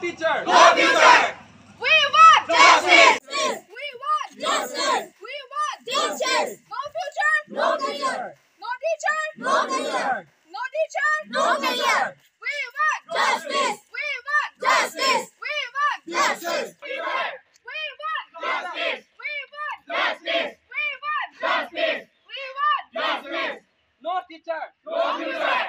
teacher. No future. We want Justice. We want Justice. We want Justice. No future. No teacher. No teacher. No teacher. No teacher. No teacher. We want Justice. We want Justice. We want Justice. We want Justice. We want Justice. We want Justice. We want Justice. No teacher. No future.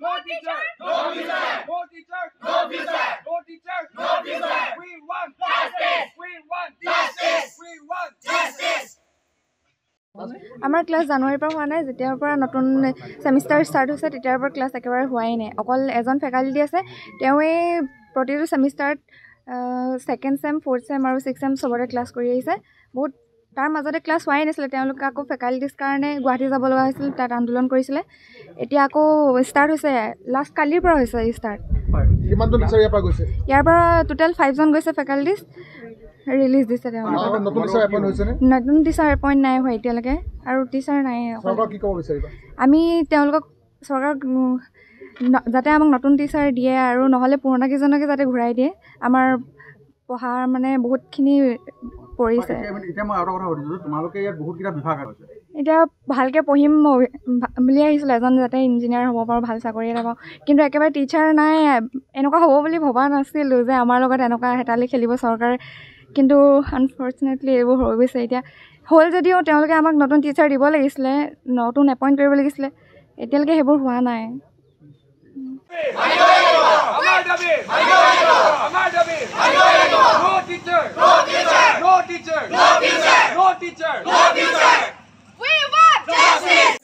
No teacher. No future. No teacher. No future. No teacher. No future. We want Justice. We want Justice. We want Justice. আমাৰ class জানুৱাৰীৰ পৰা হোৱা নাই। যেতিয়াৰ পৰা নতুন semester start হৈছে তেতিয়াৰ পৰা ক্লাছ একেবাৰে হোৱাই নাই। অকল এজন ফেকাল্টি আছে, তেওঁৱে প্ৰতিটো ছেমিষ্টাৰত ছেকেণ্ড ছেম, ফ'ৰ্থ ছেম আৰু ছিক্স ছেম চবতে ক্লাছ কৰি আহিছে। বহুত তাৰ মাজতে ক্লাছ হোৱাই নাছিলে। তেওঁলোকে আকৌ ফেকাল্টিজ কাৰণে গুৱাহাটী যাব লগা হৈছিল, তাত আন্দোলন কৰিছিলে। এতিয়া আকৌ ষ্টাৰ্ট হৈছে, লাষ্ট কালিৰ পৰা হৈছে ষ্টাৰ্ট। কিমানজন টিচাৰ ইয়াৰ পৰা গৈছে? ইয়াৰ পৰা টোটেল 5জন গৈছে ফেকাল্টিজ, ৰিলিজ দিছে তেওঁলোকে। নতুন টিচাৰ এপইণ্ট হৈছেনে? নতুন টিচাৰ এপইণ্ট নাই হোৱা এতিয়ালৈকে, আৰু টিচাৰ নাই। চৰকাৰক কি ক'ব বিচাৰিবা? আমি তেওঁলোকক চৰকাৰক যাতে আমাক নতুন টিচাৰ দিয়ে, আৰু নহ'লে পুৰণাকেইজনকে যাতে ঘূৰাই দিয়ে। আমাৰ পঢ়াৰ মানে বহুতখিনি পৰিছে। এতিয়া মই আৰু কথা সুধিছোঁ, তোমালোকে ইয়াত বহুতকেইটা বিভাগ আছে। এতিয়া ভালকৈ পঢ়িম বুলি আহিছিলোঁ, এজন যাতে ইঞ্জিনিয়াৰ হ'ব পাৰোঁ, ভাল চাকৰি এটা পাওঁ। কিন্তু একেবাৰে টিচাৰ নাই, এনেকুৱা হ'ব বুলি ভবা নাছিলোঁ যে আমাৰ লগত এনেকুৱা হেতালি খেলিব চৰকাৰে। কিন্তু আনফৰ্চুনেটলি এইবোৰ হৈ গৈছে। এতিয়া হ'ল যদিও তেওঁলোকে আমাক নতুন টিচাৰ দিব লাগিছিলে, নতুন এপইণ্ট কৰিব লাগিছিলে। এতিয়ালৈকে সেইবোৰ হোৱা নাই। আমাৰ দাবী আমাৰ দাবী No teacher. No teacher. No teacher. No future. No teacher. No future. We want Justice.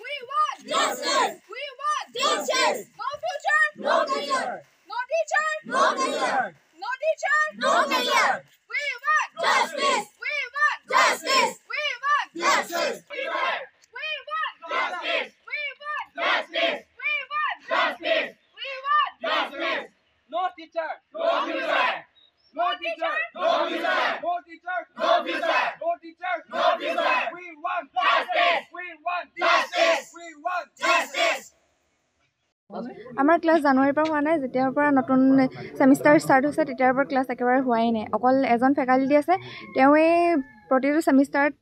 We want Justice. We want Justice. No future. No teacher. No teacher. No teacher. No teacher. No teacher. We want Justice. We want Justice. We want Justice. We want Justice. We want Justice. We want Justice. We want Justice. No teacher. No future. No teacher. No future. No teacher. No future. No teacher. No future. We want Justice. We want Justice. We want Justice. আমাৰ class জানুৱাৰীৰ পৰা হোৱা নাই। যেতিয়াৰ পৰা নতুন semester start হৈছে তেতিয়াৰ পৰা ক্লাছ একেবাৰে হোৱাই নাই। অকল এজন ফেকাল্টি আছে, তেওঁৱে প্ৰতিটো ছেমিষ্টাৰত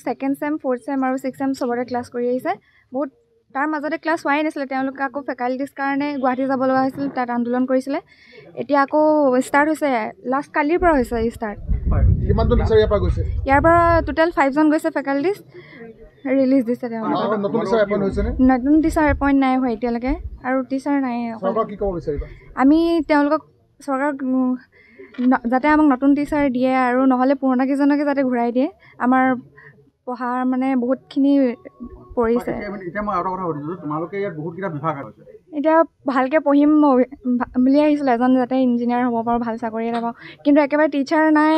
ছেকেণ্ড ছেম, ফ'ৰ্থ ছেম আৰু ছিক্স ছেম চবতে ক্লাছ কৰি আহিছে। বহুত তাৰ মাজতে ক্লাছ হোৱাই নাছিলে। তেওঁলোকে আকৌ ফেকাল্টিজ কাৰণে গুৱাহাটী যাব লগা হৈছিল, তাত আন্দোলন কৰিছিলে। এতিয়া আকৌ ষ্টাৰ্ট হৈছে, লাষ্ট কালিৰ পৰা হৈছে ষ্টাৰ্ট। কিমানজন টিচাৰ ইয়াৰ পৰা গৈছে? ইয়াৰ পৰা টোটেল 5জন গৈছে ফেকাল্টিজ, ৰিলিজ দিছে তেওঁলোকে। নতুন টিচাৰ এপইণ্ট হৈছেনে? নতুন টিচাৰ এপইণ্ট নাই হোৱা এতিয়ালৈকে, আৰু টিচাৰ নাই। চৰকাৰক কি ক'ব বিচাৰিবা? আমি তেওঁলোকক চৰকাৰক যাতে আমাক নতুন টিচাৰ দিয়ে, আৰু নহ'লে পুৰণাকেইজনকে যাতে ঘূৰাই দিয়ে। আমাৰ পঢ়াৰ মানে বহুতখিনি পৰিছে। এতিয়া মই আৰু কথা সুধিছোঁ, তোমালোকে ইয়াত বহুতকেইটা বিভাগ আছে। এতিয়া ভালকৈ পঢ়িম বুলি আহিছিলোঁ, এজন যাতে ইঞ্জিনিয়াৰ হ'ব পাৰোঁ, ভাল চাকৰি এটা পাওঁ। কিন্তু একেবাৰে টিচাৰ নাই,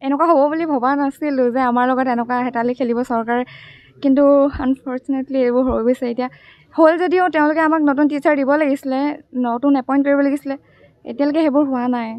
এনেকুৱা হ'ব বুলি ভবা নাছিলোঁ যে আমাৰ লগত এনেকুৱা হেতালি খেলিব চৰকাৰে। কিন্তু আনফৰ্চুনেটলি এইবোৰ হৈ গৈছে। এতিয়া হ'ল যদিও তেওঁলোকে আমাক নতুন টিচাৰ দিব লাগিছিলে, নতুন এপইণ্ট কৰিব লাগিছিলে। এতিয়ালৈকে সেইবোৰ হোৱা নাই।